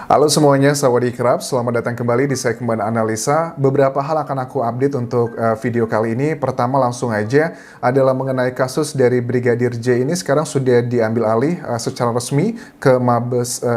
Halo semuanya, sawadee-krap. Selamat datang kembali di segmen analisa. Beberapa hal akan aku update untuk video kali ini. Pertama langsung aja adalah mengenai kasus dari Brigadir J ini sekarang sudah diambil alih secara resmi ke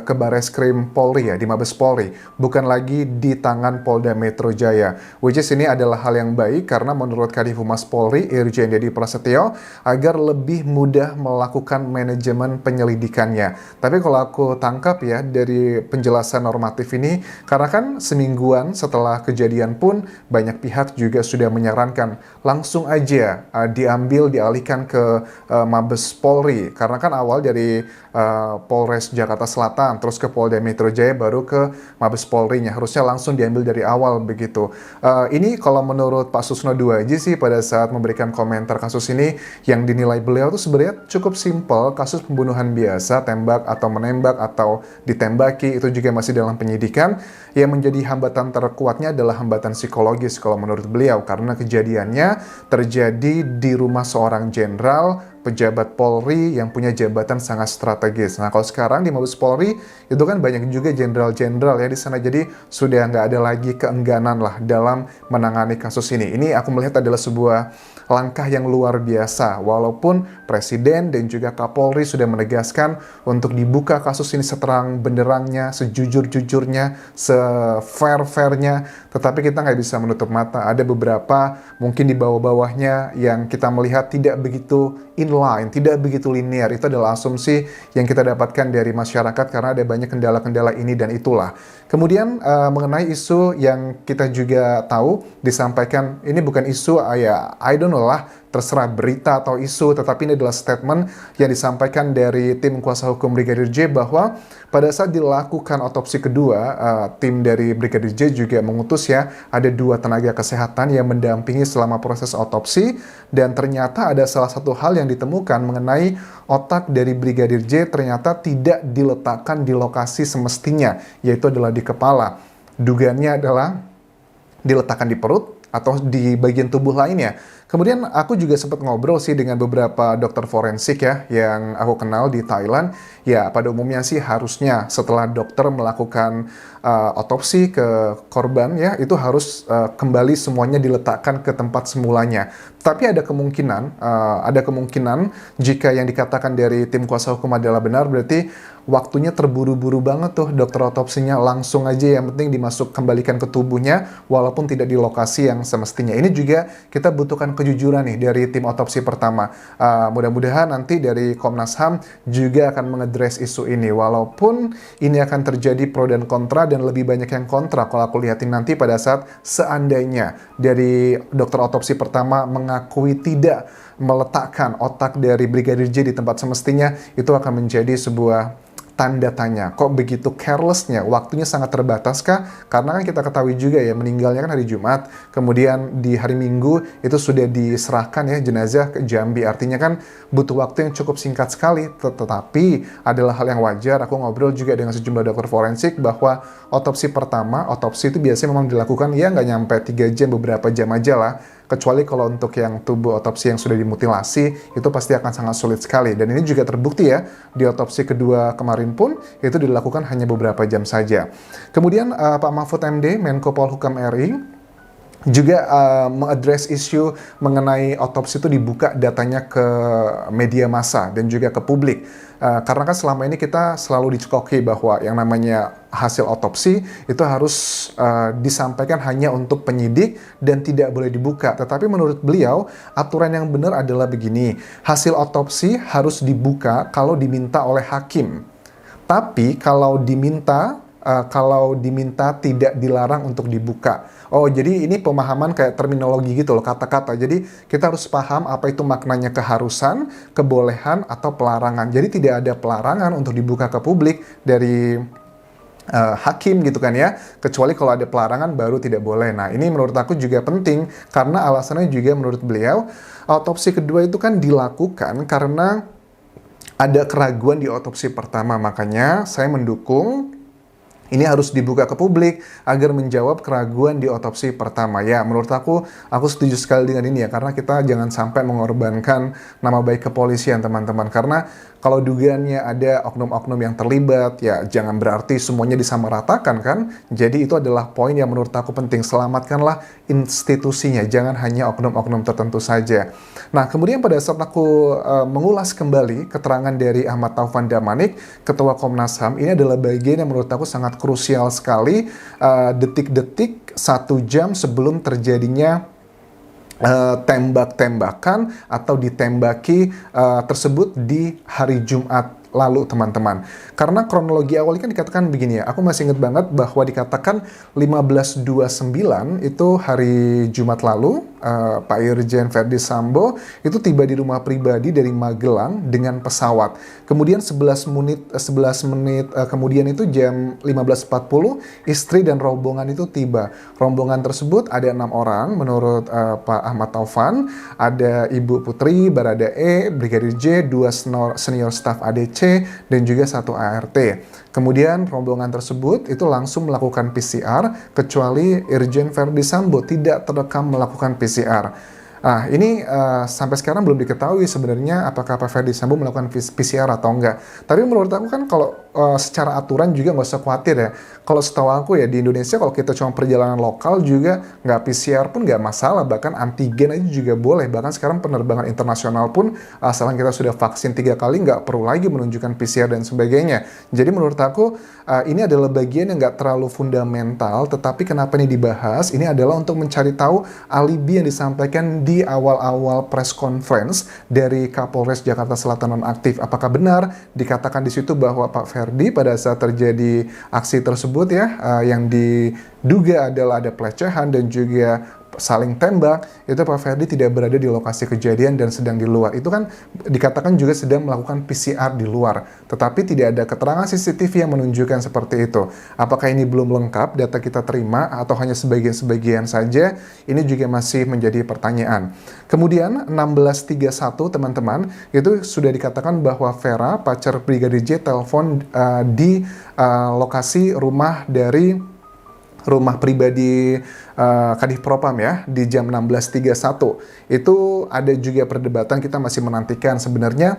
ke Bareskrim Polri ya, di Mabes Polri. Bukan lagi di tangan Polda Metro Jaya. Which is ini adalah hal yang baik karena menurut Kadif Humas Polri, Irjen Deddy Prasetyo, agar lebih mudah melakukan manajemen penyelidikannya. Tapi kalau aku tangkap ya dari penjelasan normatif ini, karena kan semingguan setelah kejadian pun banyak pihak juga sudah menyarankan langsung aja dialihkan ke Mabes Polri, karena kan awal dari Polres Jakarta Selatan terus ke Polda Metro Jaya baru ke Mabes Polri-nya, harusnya langsung diambil dari awal begitu. Ini kalau menurut Pak Susno Duaji sih pada saat memberikan komentar kasus ini, yang dinilai beliau tuh sebenarnya cukup simpel, kasus pembunuhan biasa, tembak atau menembak atau ditembaki, itu juga masih dalam penyidikan. Yang menjadi hambatan terkuatnya adalah hambatan psikologis kalau menurut beliau, karena kejadiannya terjadi di rumah seorang jenderal pejabat Polri yang punya jabatan sangat strategis. Nah, kalau sekarang di Mabes Polri itu kan banyak juga jenderal-jenderal ya di sana, jadi sudah nggak ada lagi keengganan lah dalam menangani kasus ini. Ini aku melihat adalah sebuah langkah yang luar biasa, walaupun Presiden dan juga Kapolri sudah menegaskan untuk dibuka kasus ini seterang benderangnya, sejujur-jujurnya, se-fair-fairnya, tetapi kita nggak bisa menutup mata. Ada beberapa mungkin di bawah-bawahnya yang kita melihat tidak begitu inline, tidak begitu linear. Itu adalah asumsi yang kita dapatkan dari masyarakat karena ada banyak kendala-kendala ini dan itulah. Kemudian mengenai isu yang kita juga tahu disampaikan, ini bukan isu ya I don't know lah, terserah berita atau isu, tetapi ini adalah statement yang disampaikan dari tim kuasa hukum Brigadir J bahwa pada saat dilakukan otopsi kedua, tim dari Brigadir J juga mengutus ya, ada 2 tenaga kesehatan yang mendampingi selama proses otopsi, dan ternyata ada salah satu hal yang ditemukan mengenai otak dari Brigadir J ternyata tidak diletakkan di lokasi semestinya, yaitu adalah di kepala. Dugaannya adalah diletakkan di perut atau di bagian tubuh lainnya. Kemudian aku juga sempat ngobrol sih dengan beberapa dokter forensik ya yang aku kenal di Thailand. Ya pada umumnya sih harusnya setelah dokter melakukan otopsi ke korban ya itu harus kembali semuanya diletakkan ke tempat semulanya. Tapi ada kemungkinan jika yang dikatakan dari tim kuasa hukum adalah benar, berarti waktunya terburu-buru banget tuh dokter otopsinya, langsung aja yang penting kembalikan ke tubuhnya walaupun tidak di lokasi yang semestinya. Ini juga kita butuhkan kejujuran nih dari tim otopsi pertama. Mudah-mudahan nanti dari Komnas HAM juga akan mengedres isu ini, walaupun ini akan terjadi pro dan kontra, dan lebih banyak yang kontra kalau aku lihatin nanti pada saat seandainya dari dokter otopsi pertama mengakui tidak meletakkan otak dari Brigadir J di tempat semestinya, itu akan menjadi sebuah tanda tanya, kok begitu carelessnya, waktunya sangat terbatas kah? Karena kan kita ketahui juga ya, meninggalnya kan hari Jumat, kemudian di hari Minggu itu sudah diserahkan ya jenazah ke Jambi, artinya kan butuh waktu yang cukup singkat sekali, tetapi adalah hal yang wajar. Aku ngobrol juga dengan sejumlah dokter forensik bahwa otopsi pertama, otopsi itu biasanya memang dilakukan ya nggak nyampe 3 jam, beberapa jam aja lah. Kecuali kalau untuk yang tubuh otopsi yang sudah dimutilasi, itu pasti akan sangat sulit sekali. Dan ini juga terbukti ya, di otopsi kedua kemarin pun, itu dilakukan hanya beberapa jam saja. Kemudian Pak Mahfud MD, Menko Polhukam RI, juga mengadres isu mengenai otopsi itu dibuka datanya ke media massa dan juga ke publik. Karena kan selama ini kita selalu dicekoki bahwa yang namanya hasil otopsi itu harus disampaikan hanya untuk penyidik dan tidak boleh dibuka. Tetapi menurut beliau, aturan yang benar adalah begini, hasil otopsi harus dibuka kalau diminta oleh hakim. Tapi kalau diminta tidak dilarang untuk dibuka. Oh, jadi ini pemahaman kayak terminologi gitu loh, kata-kata. Jadi kita harus paham apa itu maknanya keharusan, kebolehan, atau pelarangan. Jadi tidak ada pelarangan untuk dibuka ke publik dari hakim gitu kan ya, kecuali kalau ada pelarangan baru tidak boleh. Nah, ini menurut aku juga penting, karena alasannya juga menurut beliau, autopsi kedua itu kan dilakukan karena ada keraguan di otopsi pertama. Makanya saya mendukung Ini harus dibuka ke publik agar menjawab keraguan di otopsi pertama. Ya, menurut aku setuju sekali dengan ini ya, karena kita jangan sampai mengorbankan nama baik kepolisian, teman-teman. Karena kalau dugaannya ada oknum-oknum yang terlibat, ya jangan berarti semuanya disamaratakan kan. Jadi itu adalah poin yang menurut aku penting. Selamatkanlah institusinya, jangan hanya oknum-oknum tertentu saja. Nah, kemudian pada saat aku mengulas kembali keterangan dari Ahmad Taufan Damanik, Ketua Komnas HAM, ini adalah bagian yang menurut aku sangat krusial sekali, detik-detik 1 jam sebelum terjadinya tembak-tembakan atau ditembaki tersebut di hari Jumat lalu, teman-teman. Karena kronologi awalnya kan dikatakan begini ya, aku masih ingat banget bahwa dikatakan 15.29 itu hari Jumat lalu, Pak Irjen Verdi Sambo itu tiba di rumah pribadi dari Magelang dengan pesawat. Kemudian 11 menit kemudian itu jam 15.40 istri dan rombongan itu tiba. Rombongan tersebut ada 6 orang menurut Pak Ahmad Taufan, ada Ibu Putri Baradae, Brigadir J, 2 senior staf ADC, dan juga 1 ART. Kemudian rombongan tersebut itu langsung melakukan PCR, kecuali Irjen Verdi Sambo tidak terekam melakukan PCR. Nah, ini sampai sekarang belum diketahui sebenarnya apakah Pak Verdi Sambo melakukan PCR atau enggak. Tapi menurut aku kan kalau secara aturan juga nggak usah khawatir ya. Kalau setahu aku ya di Indonesia kalau kita cuma perjalanan lokal juga nggak PCR pun nggak masalah. Bahkan antigen aja juga boleh. Bahkan sekarang penerbangan internasional pun asalkan kita sudah vaksin 3 kali nggak perlu lagi menunjukkan PCR dan sebagainya. Jadi menurut aku ini adalah bagian yang nggak terlalu fundamental. Tetapi kenapa ini dibahas? Ini adalah untuk mencari tahu alibi yang disampaikan di awal-awal press conference dari Kapolres Jakarta Selatan nonaktif. Apakah benar dikatakan di situ bahwa Pak Verdi pada saat terjadi aksi tersebut ya, yang diduga adalah ada pelecehan dan juga saling tembak, itu Pak Verdi tidak berada di lokasi kejadian dan sedang di luar. Itu kan dikatakan juga sedang melakukan PCR di luar. Tetapi tidak ada keterangan CCTV yang menunjukkan seperti itu. Apakah ini belum lengkap data kita terima atau hanya sebagian-sebagian saja? Ini juga masih menjadi pertanyaan. Kemudian 16.31 teman-teman, itu sudah dikatakan bahwa Vera, pacar Brigadir J, telepon di lokasi rumah pribadi Kadif Propam ya di jam 16.31. Itu ada juga perdebatan, kita masih menantikan sebenarnya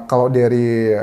kalau dari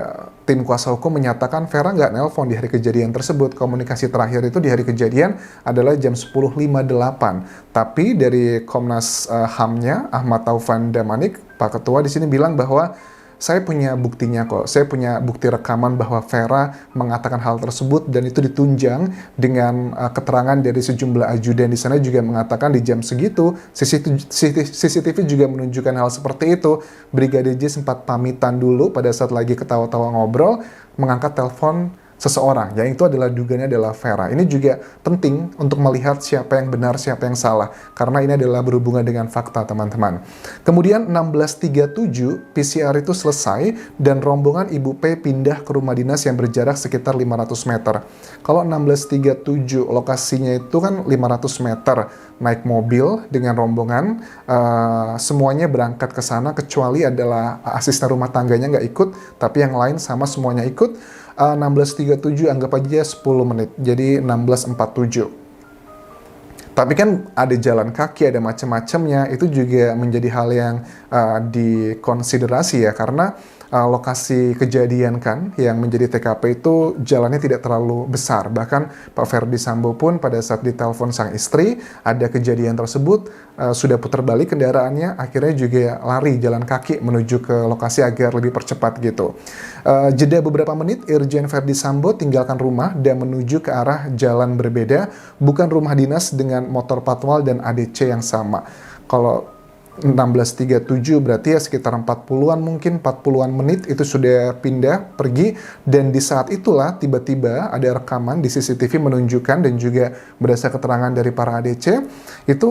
tim kuasa hukum menyatakan Vera nggak nelpon di hari kejadian tersebut. Komunikasi terakhir itu di hari kejadian adalah jam 10.58. Tapi dari Komnas HAM-nya Ahmad Taufan Damanik, Pak Ketua di sini bilang bahwa saya punya buktinya kok, saya punya bukti rekaman bahwa Vera mengatakan hal tersebut dan itu ditunjang dengan keterangan dari sejumlah ajudan di sana juga mengatakan di jam segitu CCTV juga menunjukkan hal seperti itu. Brigadir J sempat pamitan dulu pada saat lagi ketawa-tawa ngobrol, mengangkat telepon seseorang, yang itu adalah dugaannya adalah Vera. Ini juga penting untuk melihat siapa yang benar, siapa yang salah, karena ini adalah berhubungan dengan fakta, teman-teman. Kemudian 16.37 PCR itu selesai dan rombongan Ibu P pindah ke rumah dinas yang berjarak sekitar 500 meter. Kalau 16.37 lokasinya itu kan 500 meter, naik mobil dengan rombongan, semuanya berangkat ke sana kecuali adalah asisten rumah tangganya nggak ikut, tapi yang lain sama semuanya ikut. 16.37 anggap aja 10 menit, jadi 16.47. Tapi kan ada jalan kaki, ada macam-macamnya, itu juga menjadi hal yang dikonsiderasi ya, karena lokasi kejadian kan yang menjadi TKP itu jalannya tidak terlalu besar. Bahkan Pak Verdi Sambo pun pada saat ditelepon sang istri ada kejadian tersebut, sudah putar balik kendaraannya, akhirnya juga lari jalan kaki menuju ke lokasi agar lebih percepat gitu. Jeda beberapa menit, Irjen Verdi Sambo tinggalkan rumah dan menuju ke arah jalan berbeda, bukan rumah dinas dengan motor patwal dan ADC yang sama. Kalau 16.37 berarti ya sekitar 40-an mungkin 40-an menit itu sudah pindah pergi, dan di saat itulah tiba-tiba ada rekaman di CCTV menunjukkan dan juga berdasar keterangan dari para ADC itu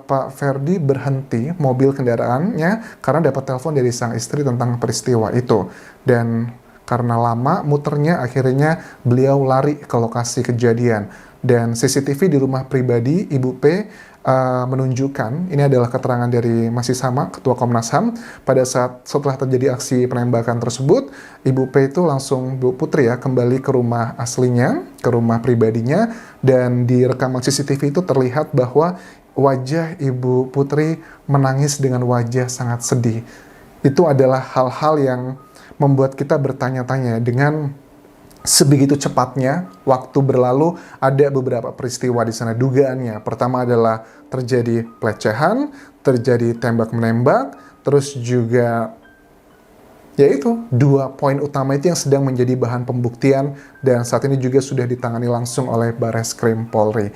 Pak Verdi berhenti mobil kendaraannya karena dapat telepon dari sang istri tentang peristiwa itu, dan karena lama muternya akhirnya beliau lari ke lokasi kejadian. Dan CCTV di rumah pribadi Ibu P menunjukkan, ini adalah keterangan dari masih sama Ketua Komnas HAM, pada saat setelah terjadi aksi penembakan tersebut, Ibu P itu langsung, Bu Putri ya, kembali ke rumah aslinya, ke rumah pribadinya, dan di rekaman CCTV itu terlihat bahwa wajah Ibu Putri menangis dengan wajah sangat sedih. Itu adalah hal-hal yang membuat kita bertanya-tanya dengan sebegitu cepatnya waktu berlalu. Ada beberapa peristiwa di sana dugaannya. Pertama adalah terjadi pelecehan, terjadi tembak-menembak, terus juga yaitu 2 poin utama itu yang sedang menjadi bahan pembuktian dan saat ini juga sudah ditangani langsung oleh Barreskrim Polri.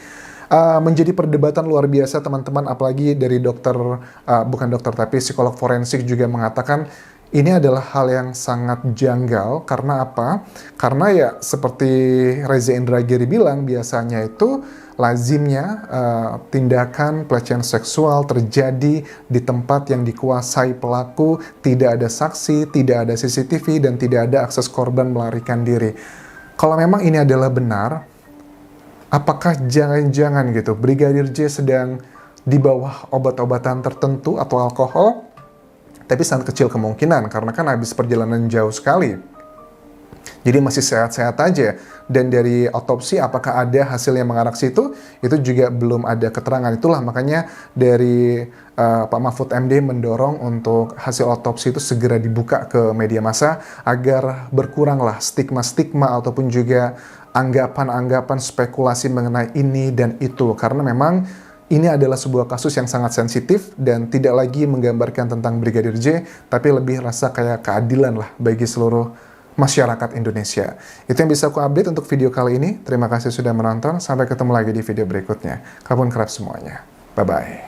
Menjadi perdebatan luar biasa teman-teman, apalagi dari dokter, bukan dokter tapi psikolog forensik juga mengatakan ini adalah hal yang sangat janggal. Karena apa? Karena ya seperti Reza Indragiri bilang, biasanya itu lazimnya tindakan pelecehan seksual terjadi di tempat yang dikuasai pelaku, tidak ada saksi, tidak ada CCTV, dan tidak ada akses korban melarikan diri. Kalau memang ini adalah benar, apakah jangan-jangan gitu Brigadir J sedang di bawah obat-obatan tertentu atau alkohol? Tapi sangat kecil kemungkinan, karena kan habis perjalanan jauh sekali. Jadi masih sehat-sehat aja. Dan dari otopsi apakah ada hasil yang mengarah ke situ, itu juga belum ada keterangan. Itulah makanya dari Pak Mahfud MD mendorong untuk hasil otopsi itu segera dibuka ke media massa, agar berkuranglah stigma-stigma ataupun juga anggapan-anggapan spekulasi mengenai ini dan itu. Karena memang ini adalah sebuah kasus yang sangat sensitif dan tidak lagi menggambarkan tentang Brigadir J, tapi lebih rasa kayak keadilan lah bagi seluruh masyarakat Indonesia. Itu yang bisa aku update untuk video kali ini. Terima kasih sudah menonton. Sampai ketemu lagi di video berikutnya. Kabun kerap semuanya. Bye-bye.